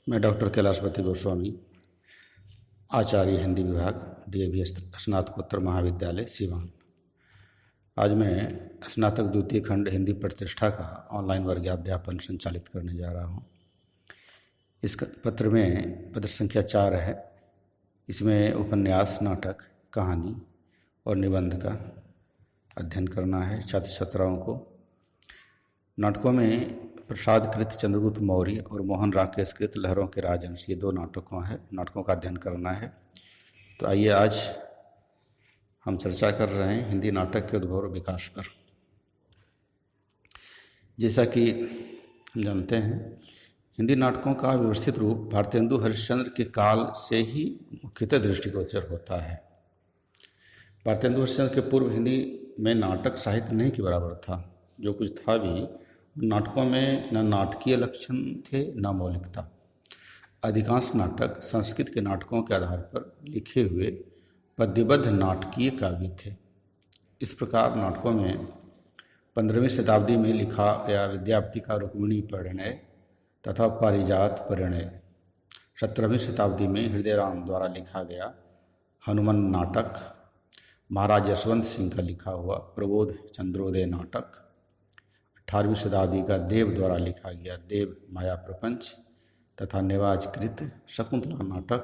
मैं डॉक्टर कैलाशपति गोस्वामी, आचार्य हिंदी विभाग, DAV स्नातकोत्तर महाविद्यालय सिवान। आज मैं स्नातक द्वितीय खंड हिंदी प्रतिष्ठा का ऑनलाइन वर्गाध्यापन संचालित करने जा रहा हूँ। इस पत्र में पत्र संख्या 4 है। इसमें उपन्यास, नाटक, कहानी और निबंध का अध्ययन करना है छात्र छात्राओं को। नाटकों में प्रसाद कृत चंद्रगुप्त मौर्य और मोहन राकेश कृत लहरों के राजहंस, ये 2 नाटकों का अध्ययन करना है। तो आइए आज हम चर्चा कर रहे हैं हिंदी नाटक के उद्भव और विकास पर। जैसा कि हम जानते हैं, हिंदी नाटकों का व्यवस्थित रूप भारतेंदु हरिश्चंद्र के काल से ही मुख्यतः दृष्टिगोचर होता है। भारतेंदु हरिश्चंद्र के पूर्व हिंदी में नाटक साहित्य नहीं के बराबर था। जो कुछ था भी नाटकों में न नाटकीय लक्षण थे न मौलिकता। अधिकांश नाटक संस्कृत के नाटकों के आधार पर लिखे हुए पद्यबद्ध नाटकीय काव्य थे। इस प्रकार नाटकों में 15वीं शताब्दी में लिखा गया विद्यापति का रुक्मिणी परिणय तथा पारिजात परिणय, 17वीं शताब्दी में हृदयराम द्वारा लिखा गया हनुमान नाटक, महाराज यशवंत सिंह का लिखा हुआ प्रबोध चंद्रोदय नाटक, 18वीं शताब्दी का देव द्वारा लिखा गया देव माया प्रपंच तथा नेवाजकृत शकुंतला नाटक,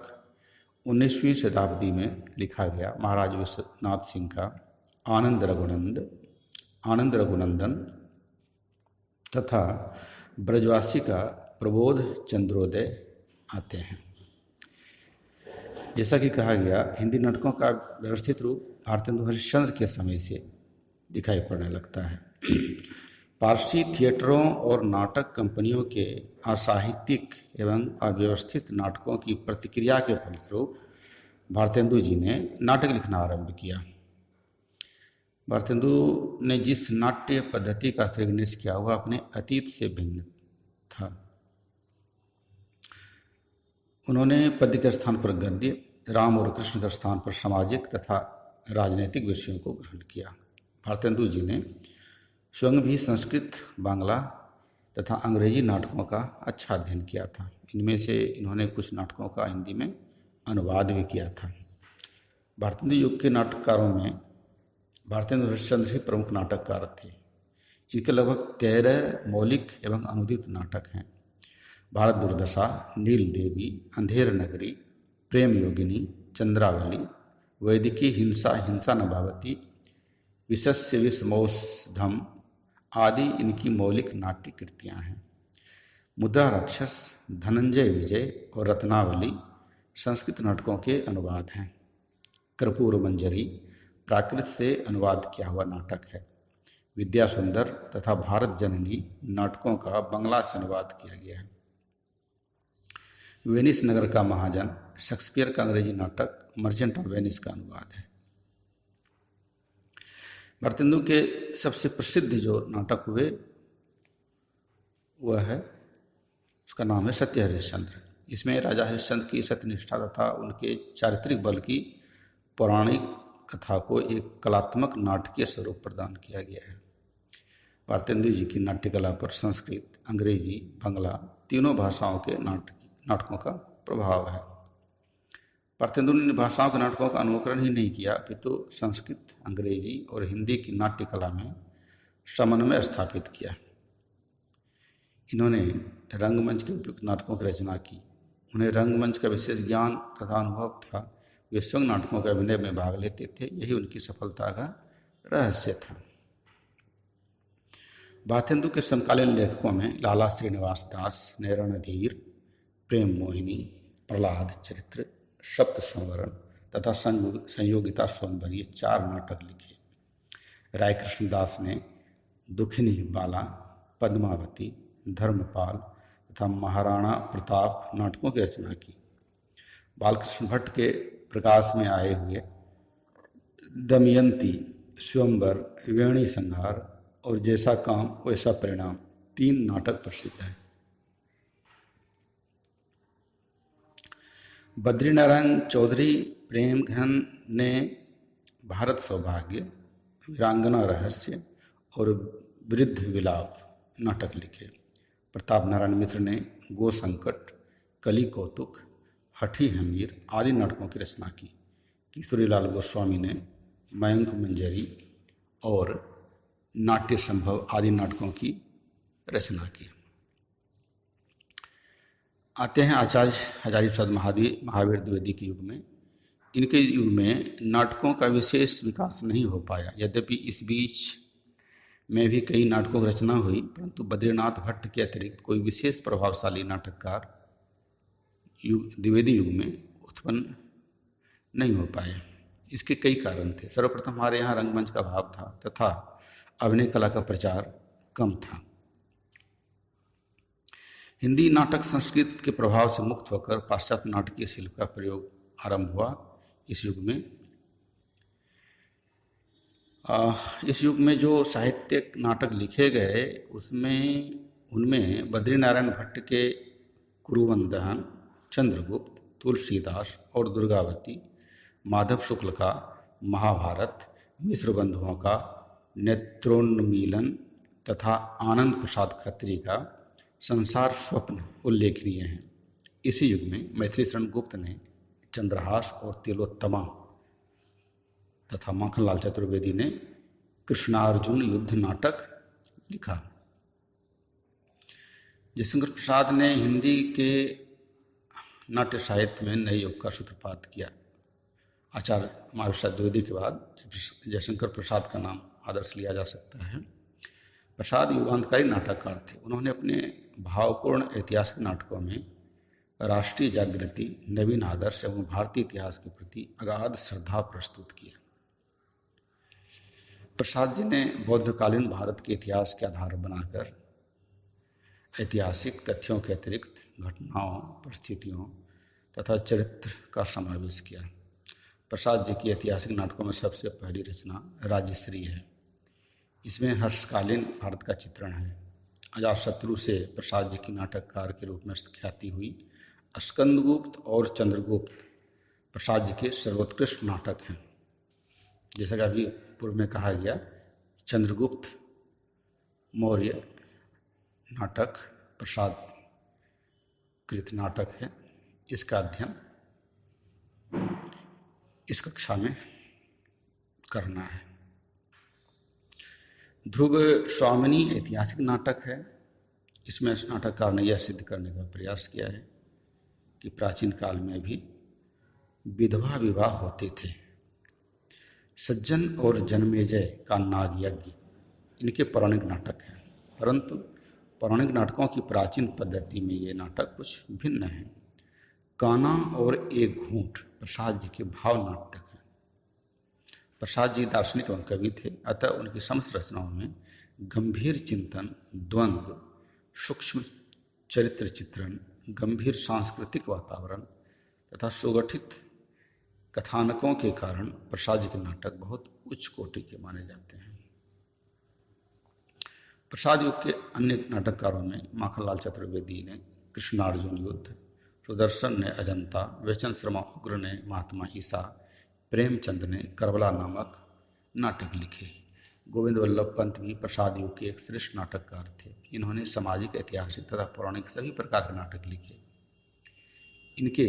19वीं शताब्दी में लिखा गया महाराज विश्वनाथ सिंह का आनंद रघुनंदन तथा ब्रजवासी का प्रबोध चंद्रोदय आते हैं। जैसा कि कहा गया, हिंदी नाटकों का व्यवस्थित रूप भारतेंदु हरिश्चंद्र के समय से दिखाई पड़ने लगता है। पारसी थिएटरों और नाटक कंपनियों के असाहित्यिक एवं अव्यवस्थित नाटकों की प्रतिक्रिया के फलस्वरूप भारतेंदु जी ने नाटक लिखना आरंभ किया। भारतेंदु ने जिस नाट्य पद्धति का श्रेयनिश्चय किया वह अपने अतीत से भिन्न था। उन्होंने पद्य के स्थान पर गद्य, राम और कृष्ण के स्थान पर सामाजिक तथा राजनीतिक विषयों को ग्रहण किया। भारतेंदु जी ने स्वयं भी संस्कृत, बांग्ला तथा अंग्रेजी नाटकों का अच्छा अध्ययन किया था। इनमें से इन्होंने कुछ नाटकों का हिंदी में अनुवाद भी किया था। भारतेंदु युग के नाटककारों में भारतेंदु हरिश्चंद्र ही प्रमुख नाटककार थे। इनके लगभग 13 मौलिक एवं अनुदित नाटक हैं। भारत दुर्दशा, नील देवी, अंधेर नगरी, प्रेम योगिनी, चंद्रावली, वैदिकी हिंसा, हिंसा नभावती, विशस्य विषमोषधम आदि इनकी मौलिक नाट्य कृतियाँ हैं। मुद्रा राक्षस, धनंजय विजय और रत्नावली संस्कृत नाटकों के अनुवाद हैं। कर्पूर मंजरी प्राकृत से अनुवाद किया हुआ नाटक है। विद्या सुंदर तथा भारत जननी नाटकों का बंगला से अनुवाद किया गया है। वेनिस नगर का महाजन शेक्सपियर का अंग्रेजी नाटक मर्चेंट ऑफ वेनिस का अनुवाद है। भारतेंदु के सबसे प्रसिद्ध जो नाटक हुए वह है, उसका नाम है सत्य हरिश्चंद्र। इसमें राजा हरिश्चंद्र की सत्यनिष्ठा तथा उनके चारित्रिक बल की पौराणिक कथा को एक कलात्मक नाटकीय स्वरूप प्रदान किया गया है। भारतेंदु जी की नाट्यकला पर संस्कृत, अंग्रेजी, बांग्ला तीनों भाषाओं के नाटकों का प्रभाव है। भारतेंदु ने भाषाओं के नाटकों का अनुकरण ही नहीं किया, अपितु संस्कृत, अंग्रेजी और हिंदी की नाट्य कला में समन्वय स्थापित किया। इन्होंने रंगमंच के उपयुक्त नाटकों की रचना की। उन्हें रंगमंच का विशेष ज्ञान तथा अनुभव था। वे स्वयं नाटकों के अभिनय में भाग लेते थे। यही उनकी सफलता का रहस्य था। भारतेंदु के समकालीन लेखकों में लाला श्रीनिवास दास ने रणधीर, प्रेम मोहिनी, प्रहलाद चरित्र, सप्त संवरण तथा संयोगिता स्वयंवर, ये 4 नाटक लिखे। राय कृष्णदास ने दुखिनी बाला, पद्मावती, धर्मपाल तथा महाराणा प्रताप नाटकों की रचना की। बालकृष्ण भट्ट के प्रकाश में आए हुए दमयंती, स्वयंवर, वेणी संहार और जैसा काम वैसा परिणाम 3 नाटक प्रसिद्ध हैं। बद्रीनारायण चौधरी प्रेमघन ने भारत सौभाग्य, वीरांगना रहस्य और वृद्ध विलाप नाटक लिखे। प्रताप नारायण मिश्र ने गो संकट, कली कौतुक, हठी हमीर आदि नाटकों की रचना की। किशोरीलाल गोस्वामी ने मयंक मंजरी और नाट्य संभव आदि नाटकों की रचना की। आते हैं आचार्य हजारी प्रसाद महावीर द्विवेदी के युग में। इनके युग में नाटकों का विशेष विकास नहीं हो पाया। यद्यपि इस बीच में भी कई नाटकों की रचना हुई, परंतु बद्रीनाथ भट्ट के अतिरिक्त कोई विशेष प्रभावशाली नाटककार द्विवेदी युग में उत्पन्न नहीं हो पाए। इसके कई कारण थे। सर्वप्रथम हमारे यहाँ रंगमंच का अभाव था तथा अभिनय कला का प्रचार कम था। हिंदी नाटक संस्कृत के प्रभाव से मुक्त होकर पाश्चात्य नाटकीय शिल्प का प्रयोग आरंभ हुआ। इस युग में जो साहित्यिक नाटक लिखे गए उनमें बद्रीनारायण भट्ट के कुरुवंदन, चंद्रगुप्त, तुलसीदास और दुर्गावती, माधव शुक्ल का महाभारत, मिश्र बंधुओं का नेत्रोन्मीलन तथा आनंद प्रसाद खत्री का संसार स्वप्न उल्लेखनीय हैं। इसी युग में मैथिली शरण गुप्त ने चंद्रहास और तिलोत्तमा तथा माखनलाल चतुर्वेदी ने कृष्णार्जुन युद्ध नाटक लिखा। जयशंकर प्रसाद ने हिंदी के नाट्य साहित्य में नए युग का सूत्रपात किया। आचार्य महावीर प्रसाद द्विवेदी के बाद जयशंकर प्रसाद का नाम आदर्श लिया जा सकता है। प्रसाद युगांतकारी नाटककार थे। उन्होंने अपने भावपूर्ण ऐतिहासिक नाटकों में राष्ट्रीय जागृति, नवीन आदर्श एवं भारतीय इतिहास के प्रति अगाध श्रद्धा प्रस्तुत किया। प्रसाद जी ने बौद्धकालीन भारत के इतिहास के आधार बनाकर ऐतिहासिक तथ्यों के अतिरिक्त घटनाओं, परिस्थितियों तथा चरित्र का समावेश किया। प्रसाद जी की ऐतिहासिक नाटकों में सबसे पहली रचना राजश्री है। इसमें हर्षकालीन भारत का चित्रण है। अजातशत्रु से प्रसाद जी की नाटककार के रूप में ख्याति हुई। स्कंदगुप्त और चंद्रगुप्त प्रसाद जी के सर्वोत्कृष्ट नाटक हैं। जैसा कि अभी पूर्व में कहा गया, चंद्रगुप्त मौर्य नाटक प्रसाद कृत नाटक है। इसका अध्ययन इस कक्षा में करना है। ध्रुव स्वामिनी ऐतिहासिक नाटक है। इसमें नाटककार ने यह सिद्ध करने का प्रयास किया है कि प्राचीन काल में भी विधवा विवाह होते थे। सज्जन और जन्मेजय का नाग यज्ञ इनके पौराणिक नाटक हैं, परंतु पौराणिक नाटकों की प्राचीन पद्धति में ये नाटक कुछ भिन्न है। काना और एक घूंट प्रसाद जी के भाव नाटक हैं। प्रसाद जी दार्शनिक एवं कवि थे, अतः उनकी समस्त रचनाओं में गंभीर चिंतन, द्वंद्व, सूक्ष्म चरित्र चित्रण, गंभीर सांस्कृतिक वातावरण तथा सुगठित कथानकों के कारण प्रसाद जी के नाटक बहुत उच्च कोटि के माने जाते हैं। प्रसाद युग के अन्य नाटककारों में माखनलाल चतुर्वेदी ने कृष्णार्जुन युद्ध, सुदर्शन ने अजंता, वेचन शर्मा उग्र ने महात्मा ईसा, प्रेमचंद ने करबला नामक नाटक लिखे। गोविंद वल्लभ पंत भी प्रसाद युग के एक श्रेष्ठ नाटककार थे। इन्होंने सामाजिक, ऐतिहासिक तथा पौराणिक सभी प्रकार के नाटक लिखे। इनके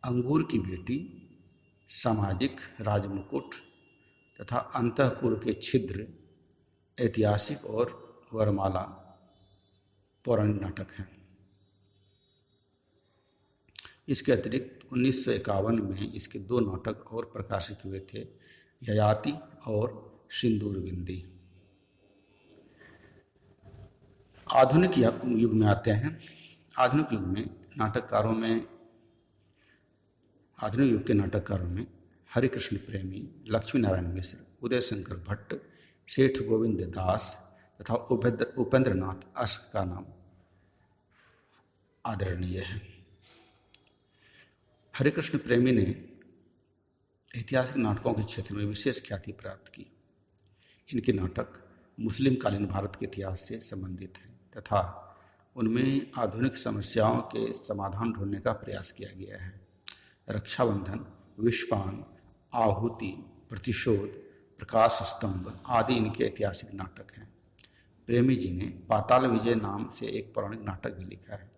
अंगूर की बेटी, सामाजिक, राजमुकुट तथा अंतःपुर के छिद्र ऐतिहासिक और वरमाला पौराणिक नाटक हैं। इसके अतिरिक्त 1951 में इसके 2 नाटक और प्रकाशित हुए थे, ययाति और सिंदूर बिंदी। आधुनिक युग में आते हैं। आधुनिक युग के नाटककारों में हरिकृष्ण प्रेमी, लक्ष्मी नारायण मिश्र, उदय शंकर भट्ट, सेठ गोविंद दास तथा उपेंद्रनाथ अश्क का नाम आदरणीय है। हरिकृष्ण प्रेमी ने ऐतिहासिक नाटकों के क्षेत्र में विशेष ख्याति प्राप्त की। इनके नाटक मुस्लिम कालीन भारत के इतिहास से संबंधित हैं तथा उनमें आधुनिक समस्याओं के समाधान ढूंढने का प्रयास किया गया है। रक्षाबंधन, विषपान, आहुति, प्रतिशोध, प्रकाश स्तंभ आदि इनके ऐतिहासिक नाटक हैं। प्रेमी जी ने पाताल विजय नाम से एक पौराणिक नाटक भी लिखा है।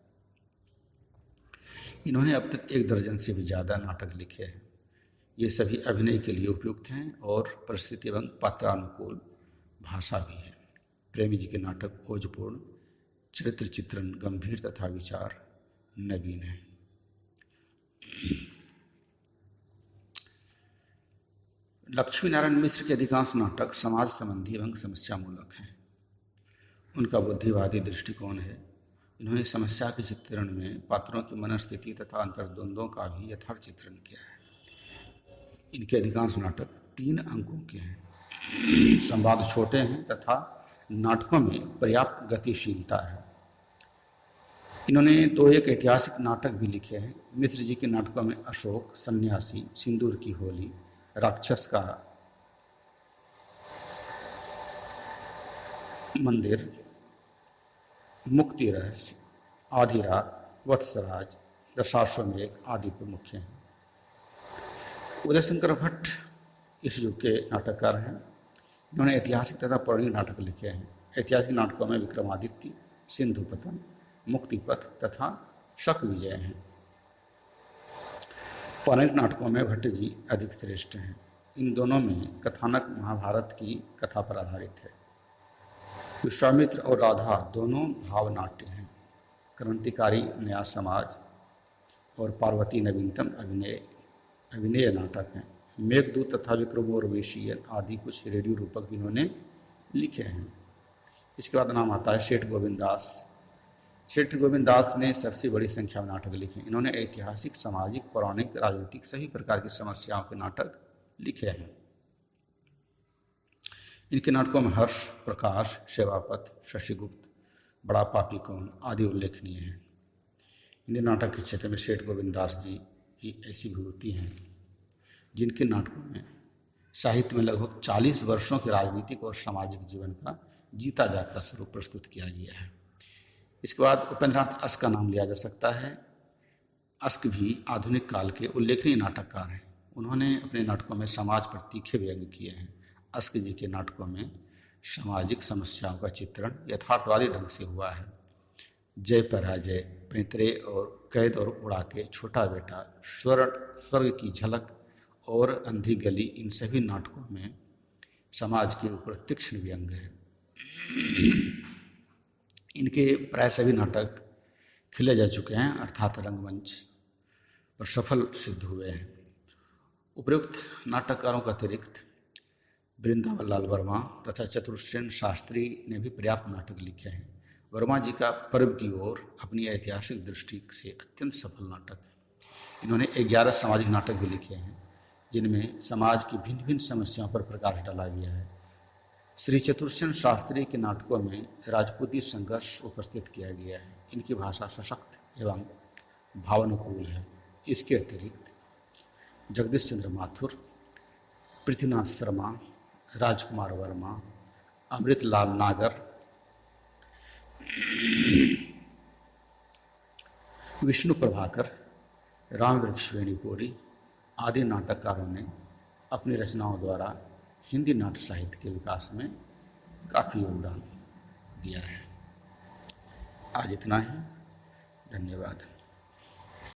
इन्होंने अब तक 1 दर्जन से भी ज़्यादा नाटक लिखे हैं। ये सभी अभिनय के लिए उपयुक्त हैं और परिस्थिति एवं पात्रानुकूल भाषा भी है। प्रेमी जी के नाटक ओजपूर्ण, चरित्र चित्रण गंभीर तथा विचार नवीन है। लक्ष्मी नारायण मिश्र के अधिकांश नाटक समाज संबंधी एवं समस्यामूलक हैं। उनका बुद्धिवादी दृष्टिकोण है। इन्होंने समस्या के चित्रण में पात्रों की मनस्थिति तथा अंतर्द्वंद्वों का भी यथार्थ चित्रण किया है। इनके अधिकांश नाटक 3 अंकों के हैं। संवाद छोटे हैं तथा नाटकों में पर्याप्त गतिशीलता है। इन्होंने 2 एक ऐतिहासिक नाटक भी लिखे हैं। मिश्र जी के नाटकों में अशोक, सन्यासी, सिंदूर की होली, राक्षस का मंदिर, मुक्ति रहस्य, आधी रात, वत्सराज, दशाश्वमेध आदि प्रमुख हैं। उदय शंकर भट्ट इस युग के नाटककार हैं। इन्होंने ऐतिहासिक तथा पौराणिक नाटक लिखे हैं। ऐतिहासिक नाटकों में विक्रमादित्य, सिंधुपतन, मुक्तिपथ तथा शक विजय हैं। पौराणिक नाटकों में भट्ट जी अधिक श्रेष्ठ हैं। इन दोनों में कथानक महाभारत की कथा पर आधारित है। विश्वामित्र और राधा दोनों भावनाट्य हैं। क्रांतिकारी नया समाज और पार्वती नवीनतम अभिनय नाटक हैं। मेघदूत तथा विक्रमोर्वशीय आदि कुछ रेडियो रूपक भी इन्होंने लिखे हैं। इसके बाद नाम आता है सेठ गोविंद दास। सेठ गोविंद दास ने सबसे बड़ी संख्या में नाटक लिखे। इन्होंने ऐतिहासिक, सामाजिक, पौराणिक, राजनीतिक सभी प्रकार की समस्याओं के नाटक लिखे हैं। इनके नाटकों में हर्ष, प्रकाश, सेवापत, शशिगुप्त, बड़ा पापी कौन आदि उल्लेखनीय हैं। हिंदी नाटक के क्षेत्र में सेठ गोविंद दास जी ही ऐसी विभूति हैं जिनके नाटकों में साहित्य में लगभग 40 वर्षों के राजनीतिक और सामाजिक जीवन का जीता जागता स्वरूप प्रस्तुत किया गया है। इसके बाद उपेंद्रनाथ अस्क का नाम लिया जा सकता है। अस्क भी आधुनिक काल के उल्लेखनीय नाटककार हैं। उन्होंने अपने नाटकों में समाज पर तीखे व्यंग्य किए हैं। अस्क जी के नाटकों में सामाजिक समस्याओं का चित्रण यथार्थवादी ढंग से हुआ है। जय पराजय, पैंतरे और कैद और उड़ा के, छोटा बेटा, स्वर्ग की झलक और अंधी गली, इन सभी नाटकों में समाज के ऊपर तीक्ष्ण व्यंग्य है। इनके प्राय सभी नाटक खिले जा चुके हैं अर्थात रंगमंच पर सफल सिद्ध हुए हैं। उपयुक्त नाटककारों का अतिरिक्त वृंदावन लाल वर्मा तथा चतुर्सेन शास्त्री ने भी पर्याप्त नाटक लिखे हैं। वर्मा जी का पर्व की ओर अपनी ऐतिहासिक दृष्टि से अत्यंत सफल नाटक है। इन्होंने 11 सामाजिक नाटक भी लिखे हैं जिनमें समाज की भिन्न भिन्न समस्याओं पर प्रकाश डाला गया है। श्री चतुर्सेन शास्त्री के नाटकों में राजपूती संघर्ष उपस्थित किया गया है। इनकी भाषा सशक्त एवं भावानुकूल है। इसके अतिरिक्त जगदीश चंद्र माथुर, पृथ्वीनाथ शर्मा, राजकुमार वर्मा, अमृतलाल नागर, विष्णु प्रभाकर, रामवृक्ष वेणुगोड़ी आदि नाटककारों ने अपनी रचनाओं द्वारा हिंदी नाट्य साहित्य के विकास में काफ़ी योगदान दिया है। आज इतना ही। धन्यवाद।